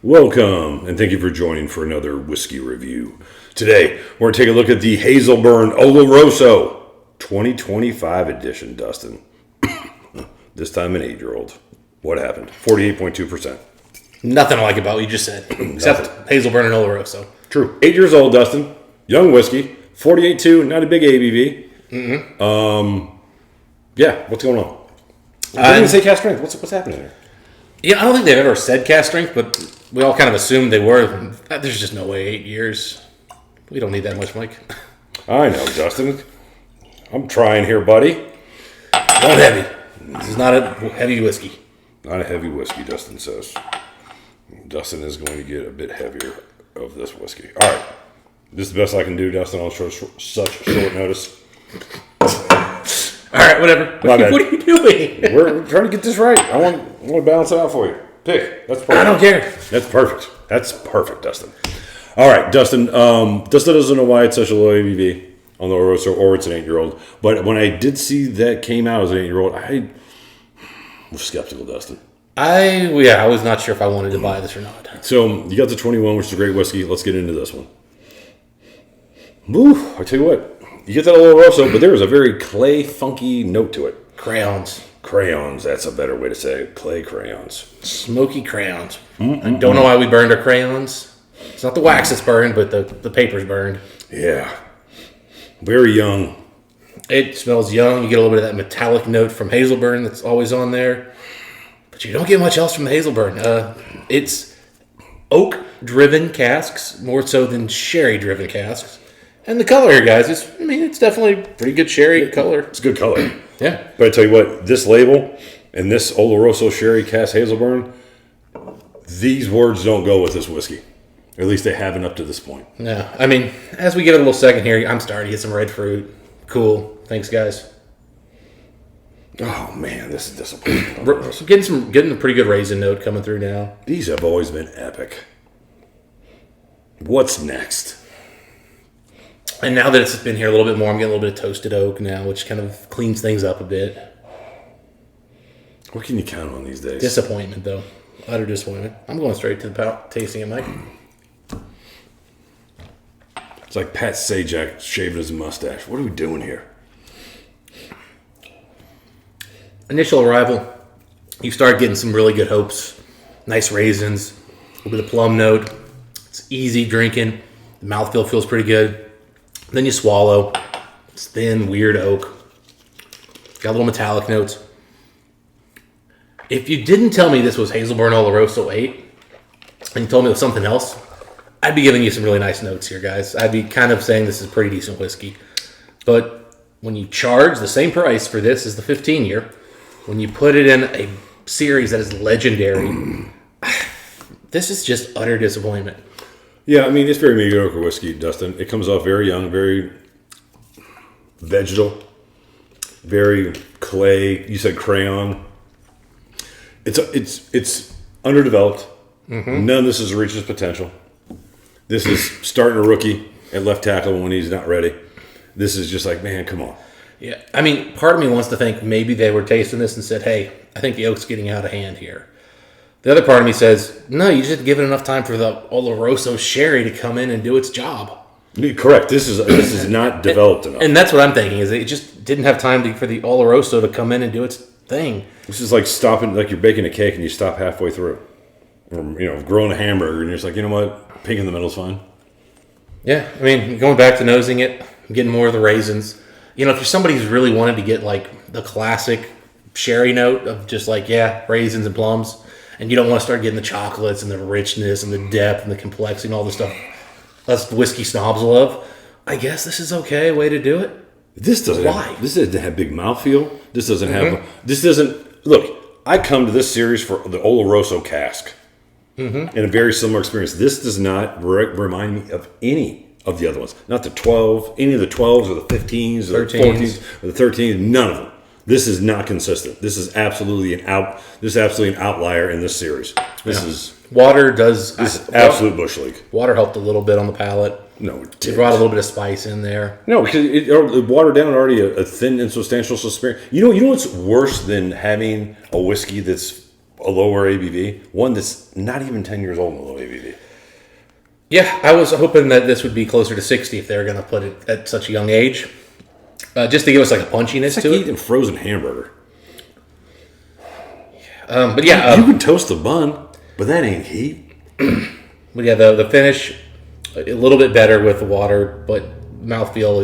Welcome, and thank you for joining for another whiskey review. Today, we're going to take a look at the Hazelburn Oloroso 2025 edition, Dustin. This time an 8-year-old. What happened? 48.2%. Nothing I like about what you just said, except Hazelburn and Oloroso. True. 8 years old, Dustin. Young whiskey. 48.2, not a big ABV. Yeah, what's going on? I didn't say cask strength. What's happening there? Yeah, I don't think they've ever said cask strength, but we all kind of assumed they were. There's just no way 8 years. We don't need that much, Mike. I know, Dustin. I'm trying here, buddy. Not heavy. This is not a heavy whiskey. Not a heavy whiskey, Dustin says. Dustin is going to get a bit heavier of this whiskey. All right. This is the best I can do, Dustin, on such short notice. All right, whatever. What are you doing? We're trying to get this right. I want to balance it out for you. Pick. That's perfect. I don't care. That's perfect. That's perfect, Dustin. All right, Dustin. Dustin doesn't know why it's such a low ABV on the Oloroso, or it's an 8-year-old. But when I did see that came out as an 8-year-old, I was skeptical, Dustin. I was not sure if I wanted to buy this or not. So you got the 21, which is a great whiskey. Let's get into this one. Woo! I tell you what. You get that Oloroso, but there is a very clay, funky note to it. Crayons. Crayons, that's a better way to say it. Clay crayons. Smoky crayons. I don't know why we burned our crayons. It's not the wax that's burned, but the paper's burned. Yeah. Very young. It smells young. You get a little bit of that metallic note from Hazelburn that's always on there. But you don't get much else from the Hazelburn. It's oak-driven casks, more so than sherry-driven casks. And the color here, guys, it's definitely pretty good sherry color. It's a good color. Yeah. But I tell you what, this label and this Oloroso Sherry Cask Hazelburn, these words don't go with this whiskey. Or at least they haven't up to this point. Yeah. As we give it a little second here, I'm starting to get some red fruit. Cool. Thanks, guys. Oh, man, this is disappointing. Getting a pretty good raisin note coming through now. These have always been epic. What's next? And now that it's been here a little bit more, I'm getting a little bit of toasted oak now, which kind of cleans things up a bit. What can you count on these days? Disappointment, though. Utter disappointment. I'm going straight to the tasting it, Mike. It's like Pat Sajak shaving his mustache. What are we doing here? Initial arrival, you start getting some really good hops. Nice raisins, a little bit of plum note. It's easy drinking. The mouthfeel feels pretty good. Then you swallow. It's thin, weird oak. Got little metallic notes. If you didn't tell me this was Hazelburn Oloroso 8, and you told me it was something else, I'd be giving you some really nice notes here, guys. I'd be kind of saying this is pretty decent whiskey. But when you charge the same price for this as the 15-year, when you put it in a series that is legendary, this is just utter disappointment. Yeah, it's very mediocre whiskey, Dustin. It comes off very young, very vegetal, very clay. You said crayon. It's underdeveloped. Mm-hmm. None of this has reached its potential. This is starting a rookie at left tackle when he's not ready. This is just like, man, come on. Yeah, part of me wants to think maybe they were tasting this and said, hey, I think the oak's getting out of hand here. The other part of me says, no, you just give it enough time for the Oloroso sherry to come in and do its job. Correct. This is not developed enough. And that's what I'm thinking, is it just didn't have time for the Oloroso to come in and do its thing. This is like stopping, like you're baking a cake and you stop halfway through. Or, grilling a hamburger and you're just like, you know what? Pink in the middle's fine. Yeah, going back to nosing it, getting more of the raisins. If you're somebody who's really wanted to get like the classic sherry note of just like, raisins and plums, and you don't want to start getting the chocolates and the richness and the depth and the complexity and all the stuff us whiskey snobs love, I guess this is okay way to do it. This doesn't have big mouthfeel. This doesn't have... Look, I come to this series for the Oloroso cask. Mm-hmm. In a very similar experience. This does not remind me of any of the other ones. Not the 12, any of the 12s or the 15s or the 14s or the 13s. None of them. This is not consistent. This is absolutely an outlier in this series. Water does. This is absolute bush league. Water helped a little bit on the palate. No, it didn't. It brought a little bit of spice in there. No, because it watered down already a thin and substantial experience. You know what's worse than having a whiskey that's a a lower ABV. One that's not even 10 years old in a low ABV. Yeah, I was hoping that this would be closer to 60 if they were going to put it at such a young age. Just to give us like a punchiness It's to like it. eating frozen hamburger. But yeah, You can toast the bun, but that ain't heat. but yeah, the finish a little bit better with the water, but mouthfeel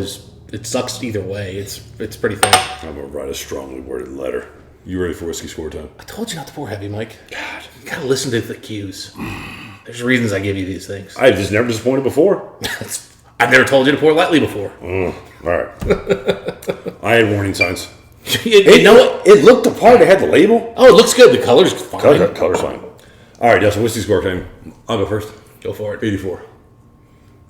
it sucks either way. It's pretty thin. I'm gonna write a strongly worded letter. You ready for whiskey score time? I told you not to pour heavy, Mike. God, you gotta listen to the cues. There's reasons I give you these things. I've just never disappointed before. I've never told you to pour lightly before. All right. I had warning signs. You know what? It looked the part. It had the label. Oh, it looks good. The color's fine. Color's fine. All right, Dustin, whiskey score time. I'll go first. Go for it. 84.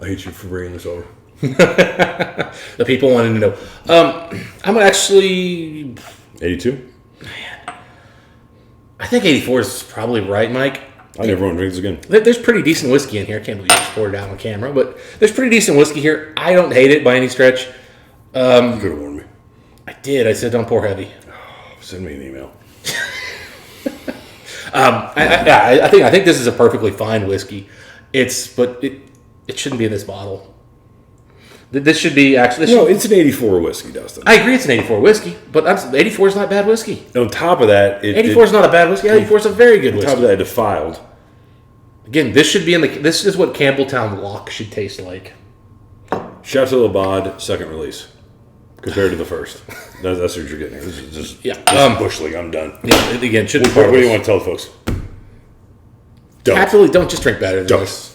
I hate you for bringing this over. The people wanted to know. I'm actually... 82? I think 84 is probably right, Mike. I never want to drink this again. There's pretty decent whiskey in here. I can't believe you just poured it out on camera, but there's pretty decent whiskey here. I don't hate it by any stretch. You could have warned me. I did. I said don't pour heavy. Send me an email. I think this is a perfectly fine whiskey. It shouldn't be in this bottle. This should be actually. No, it's an 84 whiskey, Dustin. I agree, it's an 84 whiskey, but 84 is not bad whiskey. On top of that, 84 is not a bad whiskey. 84 is a very good on top whiskey. of that, it defiled. Again, this should be in the. This is what Campbelltown Lock should taste like. Chateau Labad, second release. Compared to the first. That's what you're getting here. This is just Bush League. I'm done. Yeah, again, shouldn't. What do you want to tell the folks? Absolutely, don't just drink better than Don't. this.